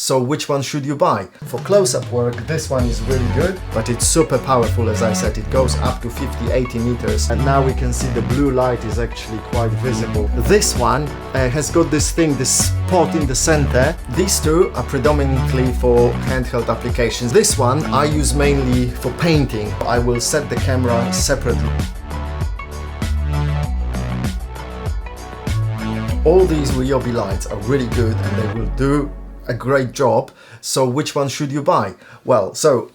So which one should you buy? For close-up work, this one is really good, but it's super powerful. As I said, it goes up to 50-80 meters, and now we can see the blue light is actually quite visible. This one has got this thing, this spot in the center. These two are predominantly for handheld applications. This one I use mainly for painting. I will set the camera separately. All these Ryobi lights are really good and they will do a great job. So which one should you buy? Well, so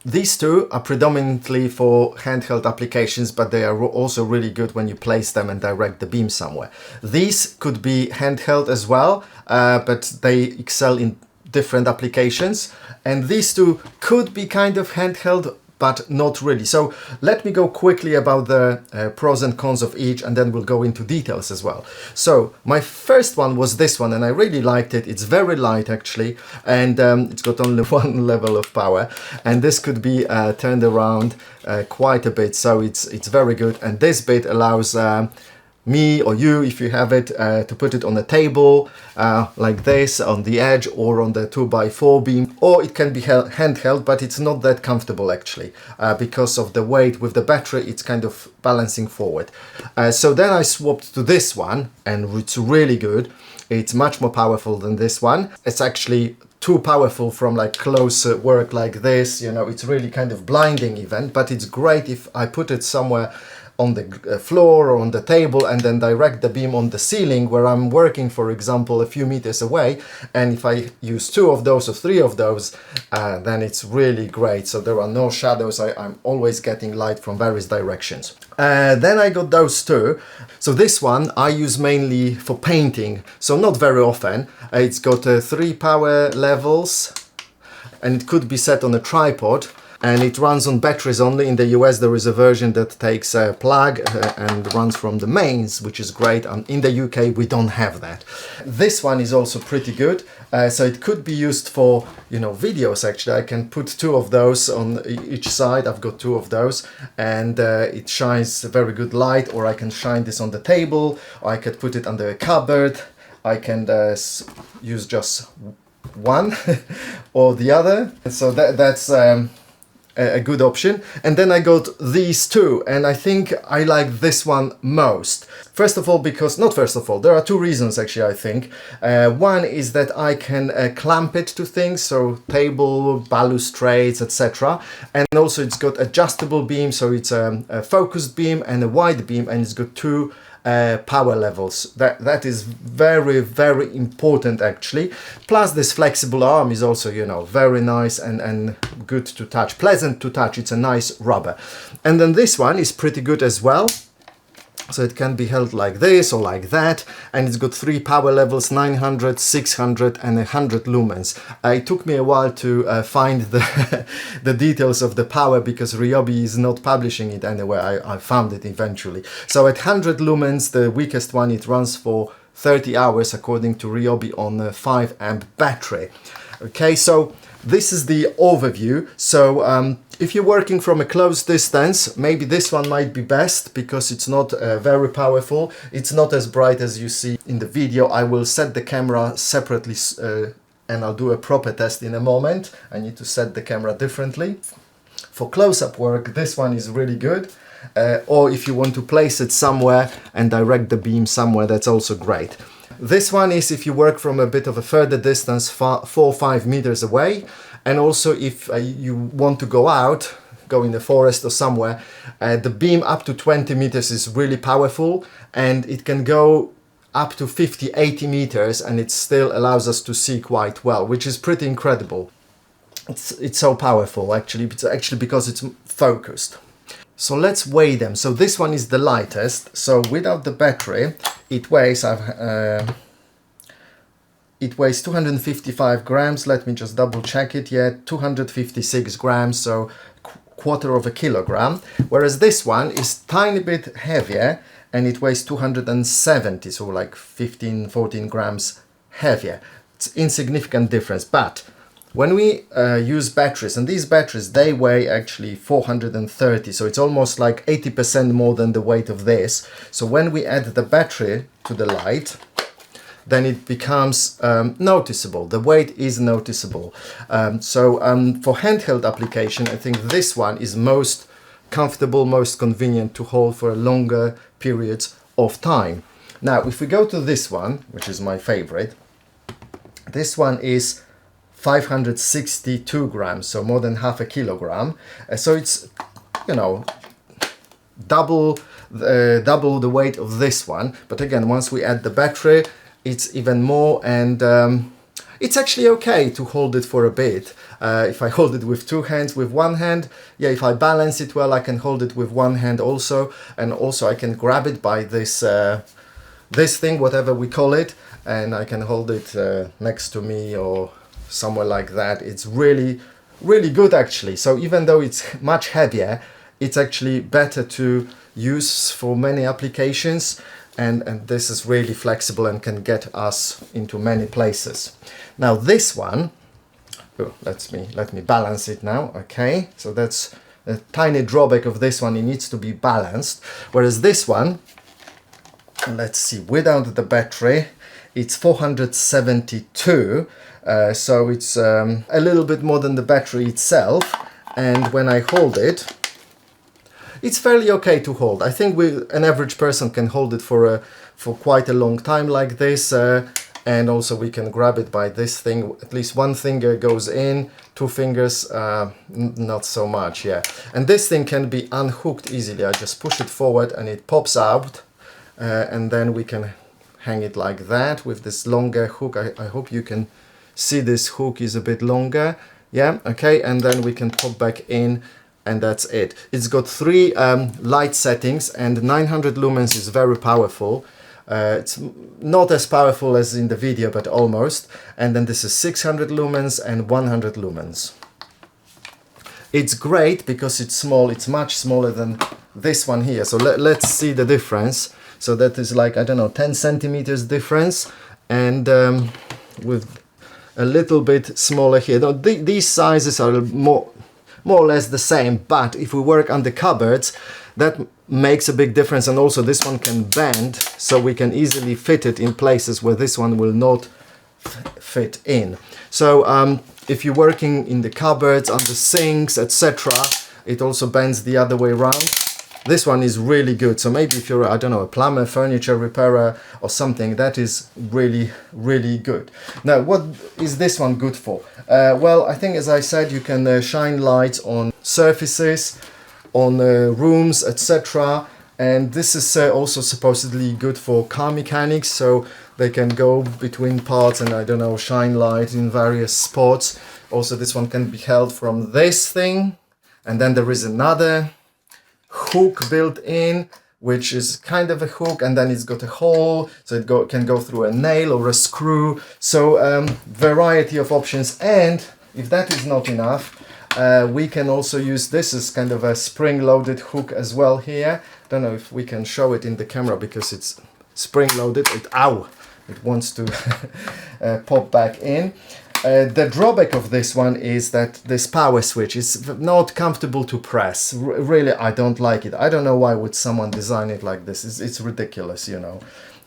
these two are predominantly for handheld applications, but they are also really good when you place them and direct the beam somewhere. These could be handheld as well, but they excel in different applications. And these two could be kind of handheld, but not really. So let me go quickly about the pros and cons of each, and then we'll go into details as well. So my first one was this one, and I really liked it. It's very light actually, and it's got only one level of power, and this could be turned around quite a bit, so it's very good. And this bit allows me or you, if you have it, to put it on a table like this, on the edge, or on the 2x4 beam, or it can be handheld, but it's not that comfortable actually because of the weight. With the battery it's kind of balancing forward. So then I swapped to this one, and it's really good. It's much more powerful than this one. It's actually too powerful from like close work like this, you know, it's really kind of blinding even, but it's great if I put it somewhere on the floor or on the table and then direct the beam on the ceiling where I'm working, for example, a few meters away. And if I use 2 of those or 3 of those, then it's really great. So there are no shadows. I'm always getting light from various directions. Then I got those two. So this one I use mainly for painting, so not very often. It's got 3 power levels and it could be set on a tripod. And it runs on batteries only. In the US there is a version that takes a plug and runs from the mains, which is great. And in the UK we don't have that. This one is also pretty good. So it could be used for, you know, videos actually. I can put 2 of those on each side. I've got 2 of those, and it shines very good light. Or I can shine this on the table, or I could put it under a cupboard. I can use just one or the other. So that's a good option. And then I got these two, and I think I like this one most. First of all, there are 2 reasons actually, I think. One is that I can clamp it to things, so table, balustrades, etc. And also it's got adjustable beam, so it's a focused beam and a wide beam, and it's got 2 power levels. That is very, very important actually. Plus this flexible arm is also, you know, very nice and good to touch, pleasant to touch. It's a nice rubber. And then this one is pretty good as well. So it can be held like this or like that, and it's got 3 power levels, 900, 600 and 100 lumens. It took me a while to find the details of the power because Ryobi is not publishing it anywhere. I found it eventually. So at 100 lumens, the weakest one, it runs for 30 hours according to Ryobi on a 5 amp battery. Okay, so this is the overview. So if you're working from a close distance, maybe this one might be best because it's not very powerful. It's not as bright as you see in the video. I will set the camera separately and I'll do a proper test in a moment. I need to set the camera differently. For close-up work, this one is really good. Or if you want to place it somewhere and direct the beam somewhere, that's also great. This one is if you work from a bit of a further distance, 4 or 5 meters away. And also if you want to go out, go in the forest or somewhere, the beam up to 20 meters is really powerful, and it can go up to 50-80 meters, and it still allows us to see quite well, which is pretty incredible. It's so powerful actually. It's actually because it's focused. So let's weigh them. So this one is the lightest. So without the battery, it weighs 255 grams. Let me just double check it. Yeah, 256 grams, so quarter of a kilogram. Whereas this one is tiny bit heavier and it weighs 270, so like 14 grams heavier. It's insignificant difference, but when we use batteries, and these batteries, they weigh actually 430, so it's almost like 80% more than the weight of this. So when we add the battery to the light, then it becomes noticeable. The weight is noticeable. For handheld application, I think this one is most comfortable, most convenient to hold for longer periods of time. Now, if we go to this one, which is my favorite, this one is 562 grams, so more than half a kilogram. So it's, you know, double the weight of this one. But again, once we add the battery, it's even more, and it's actually okay to hold it for a bit. If I hold it with two hands, with one hand, yeah, if I balance it well, I can hold it with one hand also, and also I can grab it by this this thing, whatever we call it, and I can hold it next to me or somewhere like that. It's really, really good actually. So even though it's much heavier, it's actually better to use for many applications, and this is really flexible and can get us into many places. Now this one, let me balance it now. Okay, so that's a tiny drawback of this one, it needs to be balanced, whereas this one, let's see, without the battery, it's 472, so it's a little bit more than the battery itself, and when I hold it, it's fairly okay to hold. I think an average person can hold it for quite a long time like this, and also we can grab it by this thing. At least one finger goes in, two fingers not so much, yeah. And this thing can be unhooked easily. I just push it forward and it pops out, and then we can hang it like that with this longer hook. I hope you can see this hook is a bit longer, yeah, okay, and then we can pop back in, and that's it. It's got 3 light settings, and 900 lumens is very powerful. It's not as powerful as in the video, but almost. And then this is 600 lumens and 100 lumens. It's great because it's small. It's much smaller than this one here. So let's see the difference. So that is like, I don't know, 10 centimeters difference, and with a little bit smaller here. Now, these sizes are more or less the same, but if we work on the cupboards, that makes a big difference. And also this one can bend, so we can easily fit it in places where this one will not fit in. So if you're working in the cupboards, on the sinks, etc., it also bends the other way around. This one is really good. So maybe if you're, I don't know, a plumber, furniture repairer or something, that is really, really good. Now, what is this one good for? Well, I think, as I said, you can shine lights on surfaces, on rooms, etc. And this is also supposedly good for car mechanics, so they can go between parts and, I don't know, shine light in various spots. Also, this one can be held from this thing, and then there is another hook built in, which is kind of a hook, and then it's got a hole, so it can go through a nail or a screw. So variety of options. And if that is not enough, we can also use this as kind of a spring-loaded hook as well here. Don't know if we can show it in the camera because it's spring-loaded. It wants to pop back in. The drawback of this one is that this power switch is not comfortable to press. Really, I don't like it. I don't know why would someone design it like this. It's ridiculous, you know.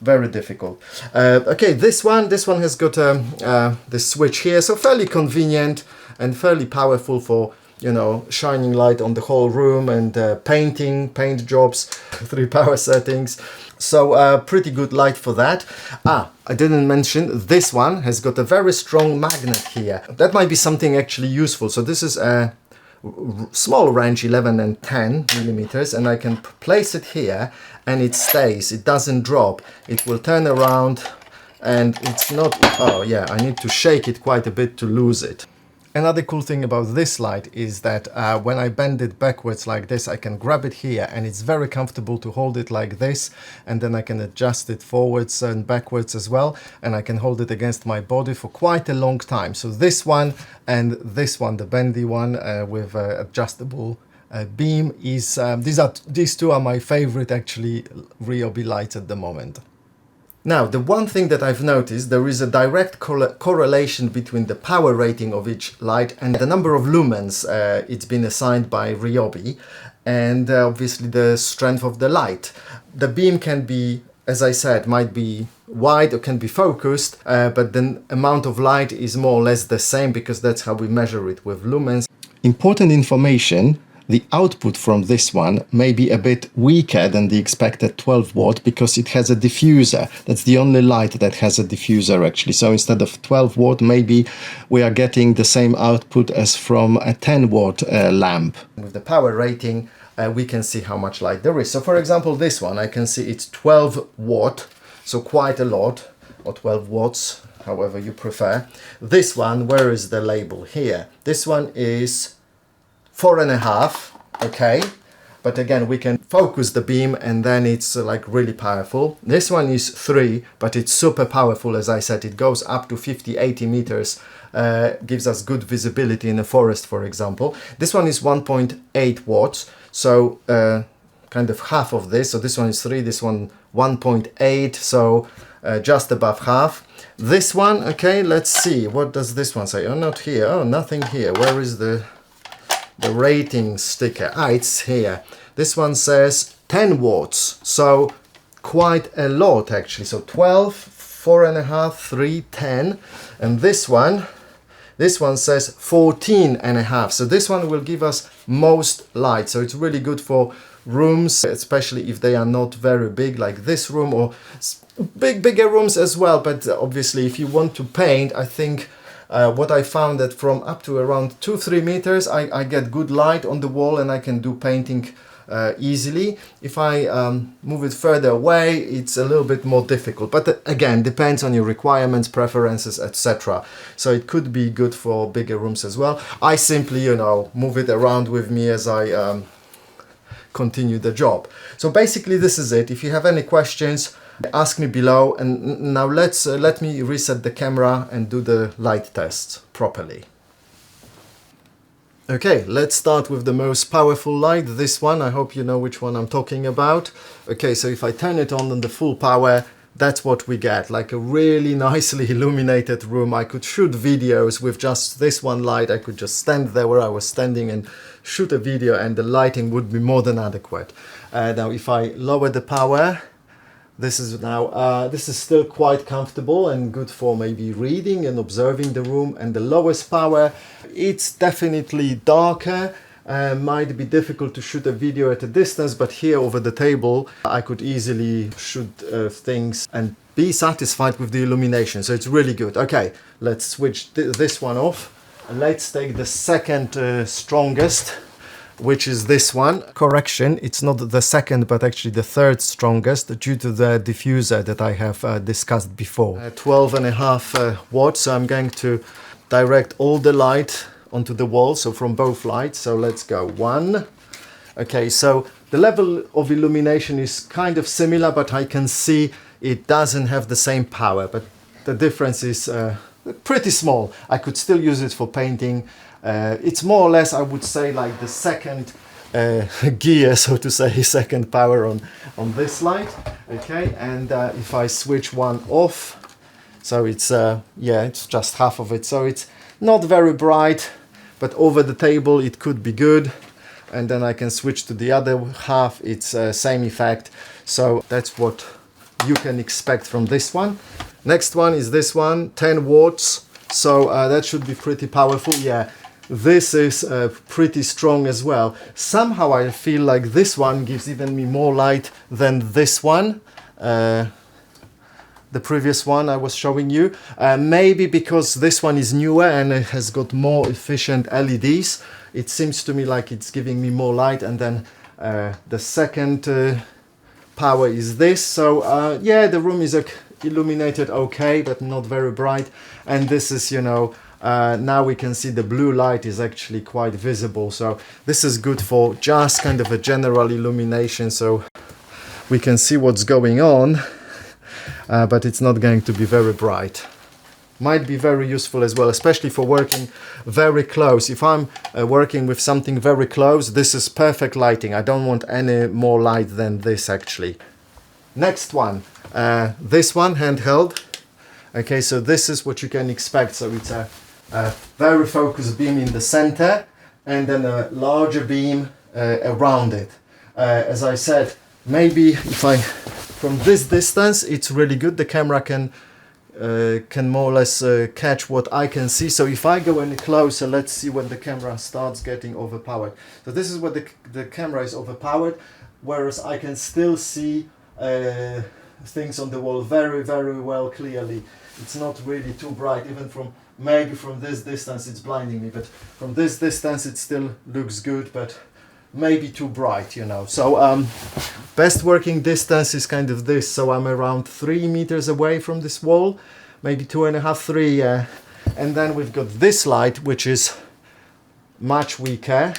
Very difficult. Okay, this one has got the switch here, so fairly convenient and fairly powerful for, you know, shining light on the whole room and paint jobs. 3 power settings. So pretty good light for that. I didn't mention this one has got a very strong magnet here. That might be something actually useful. So this is a small wrench, 11 and 10 millimeters, and I can place it here and it stays. It doesn't drop. It will turn around, and it's not, oh yeah, I need to shake it quite a bit to lose it. Another cool thing about this light is that when I bend it backwards like this, I can grab it here, and it's very comfortable to hold it like this, and then I can adjust it forwards and backwards as well, and I can hold it against my body for quite a long time. So this one and this one, the bendy one with adjustable beam, is these two are my favorite actually Ryobi lights at the moment. Now, the one thing that I've noticed, there is a direct correlation between the power rating of each light and the number of lumens it's been assigned by Ryobi, and obviously the strength of the light. The beam can be, as I said, might be wide or can be focused, but the amount of light is more or less the same because that's how we measure it with lumens. Important information: the output from this one may be a bit weaker than the expected 12 watt because it has a diffuser. That's the only light that has a diffuser actually. So instead of 12 watt, maybe we are getting the same output as from a 10 watt lamp. With the power rating, we can see how much light there is. So for example, this one, I can see it's 12 watt, so quite a lot, or 12 watts, however you prefer. This one, where is the label? Here. This one is 4.5, okay, but again we can focus the beam and then it's like really powerful. This one is 3, but it's super powerful. As I said, it goes up to 50-80 meters, gives us good visibility in a forest, for example. This one is 1.8 watts, so kind of half of this. So this one is 3, this one 1.8, so just above half. This one, okay, let's see, what does this one say? Oh, not here. Oh, nothing here. Where is the rating sticker? Ah, it's here. This one says 10 watts, so quite a lot actually. So 12, 4.5, 3, 10, and this one says 14.5. So this one will give us most light. So it's really good for rooms, especially if they are not very big, like this room, or bigger rooms as well. But obviously, if you want to paint, I think what I found that from up to around 2-3 meters, I get good light on the wall and I can do painting easily. If I move it further away, it's a little bit more difficult. But again, depends on your requirements, preferences, etc. So it could be good for bigger rooms as well. I simply, move it around with me as I continue the job. So basically, this is it. If you have any questions, ask me below, and now let me reset the camera and do the light test properly. Okay, let's start with the most powerful light, this one. I hope you know which one I'm talking about. Okay, so if I turn it on the full power, that's what we get, like a really nicely illuminated room. I could shoot videos with just this one light. I could just stand there where I was standing and shoot a video and the lighting would be more than adequate. Now if I lower the power, this is still quite comfortable and good for maybe reading and observing the room. And the lowest power, it's definitely darker. Might be difficult to shoot a video at a distance, but here over the table I could easily shoot things and be satisfied with the illumination. So it's really good. Okay, let's switch this one off. Let's take the second strongest, which is this one. Correction, it's not the second, but actually the third strongest due to the diffuser that I have discussed before. 12.5 watts, so I'm going to direct all the light onto the wall, so from both lights. So let's go. 1. Okay, so the level of illumination is kind of similar, but I can see it doesn't have the same power, but the difference is pretty small. I could still use it for painting. It's more or less, I would say, like the second gear, so to say, second power on this light. Okay, and if I switch one off, so it's it's just half of it, so it's not very bright, but over the table it could be good. And then I can switch to the other half, it's same effect. So that's what you can expect from this one. Next one is this one, 10 watts, so that should be pretty powerful. Yeah, this is pretty strong as well. Somehow I feel like this one gives even me more light than this one, the previous one I was showing you. Maybe because this one is newer and it has got more efficient LEDs. It seems to me like it's giving me more light. And then the second power is this. So yeah, the room is illuminated okay, but not very bright. And this is, now we can see the blue light is actually quite visible. So this is good for just kind of a general illumination, so we can see what's going on, but it's not going to be very bright. Might be very useful as well, especially for working very close. If I'm working with something very close, this is perfect lighting. I don't want any more light than this actually. Next one, this one, handheld. Okay, so this is what you can expect. So it's a very focused beam in the center and then a larger beam around it. As I said, maybe if I from this distance it's really good. The camera can more or less catch what I can see. So if I go any closer, let's see when the camera starts getting overpowered. So this is what the camera is overpowered, whereas I can still see things on the wall very, very well clearly. It's not really too bright, even from maybe from this distance it's blinding me, but from this distance it still looks good, but maybe too bright, you know. So best working distance is kind of this, so I'm around 3 meters away from this wall, maybe 2.5, 3, and then we've got this light, which is much weaker.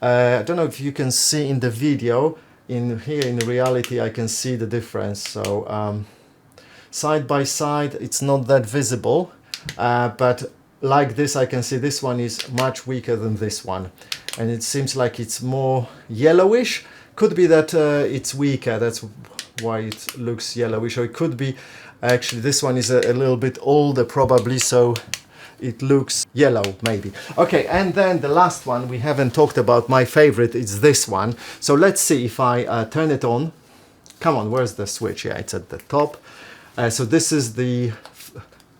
I don't know if you can see in the video, in here in reality I can see the difference. So side by side it's not that visible, but like this I can see this one is much weaker than this one, and it seems like it's more yellowish. Could be that it's weaker, that's why it looks yellowish, or it could be actually this one is a little bit older probably, so it looks yellow maybe. Okay, and then the last one we haven't talked about, my favorite, is this one. So let's see if I turn it on. Come on, where's the switch? Yeah, it's at the top. So this is the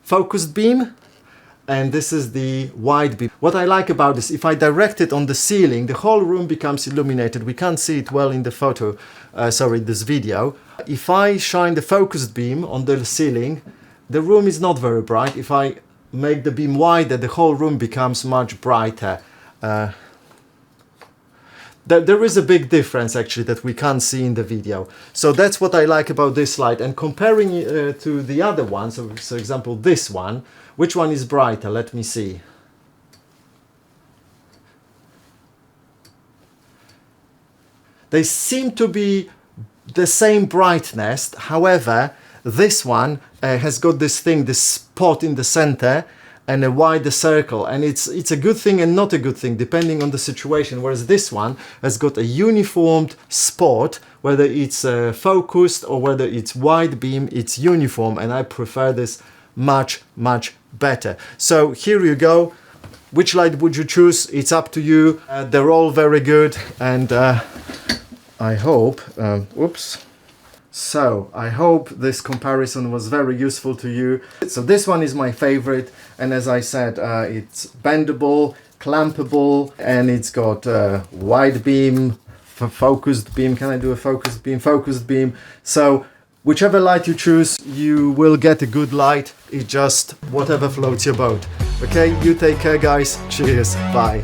focused beam, and this is the wide beam. What I like about this, if I direct it on the ceiling, the whole room becomes illuminated. We can't see it well in the photo, this video. If I shine the focused beam on the ceiling, the room is not very bright. If I make the beam wider, the whole room becomes much brighter. There is a big difference actually that we can't see in the video. So that's what I like about this light. And comparing it to the other one, so for example this one, which one is brighter? Let me see. They seem to be the same brightness. However, this one has got this thing, this spot in the center and a wider circle, and it's a good thing and not a good thing depending on the situation, whereas this one has got a uniformed spot, whether it's focused or whether it's wide beam, it's uniform, and I prefer this much better. So here you go. Which light would you choose? It's up to you. They're all very good, and I hope So I hope this comparison was very useful to you. So this one is my favorite, and as I said, it's bendable, clampable, and it's got wide beam, focused beam. Can I do a focused beam? Focused beam. So whichever light you choose, you will get a good light. It's just whatever floats your boat. Okay, you take care guys. Cheers. Bye.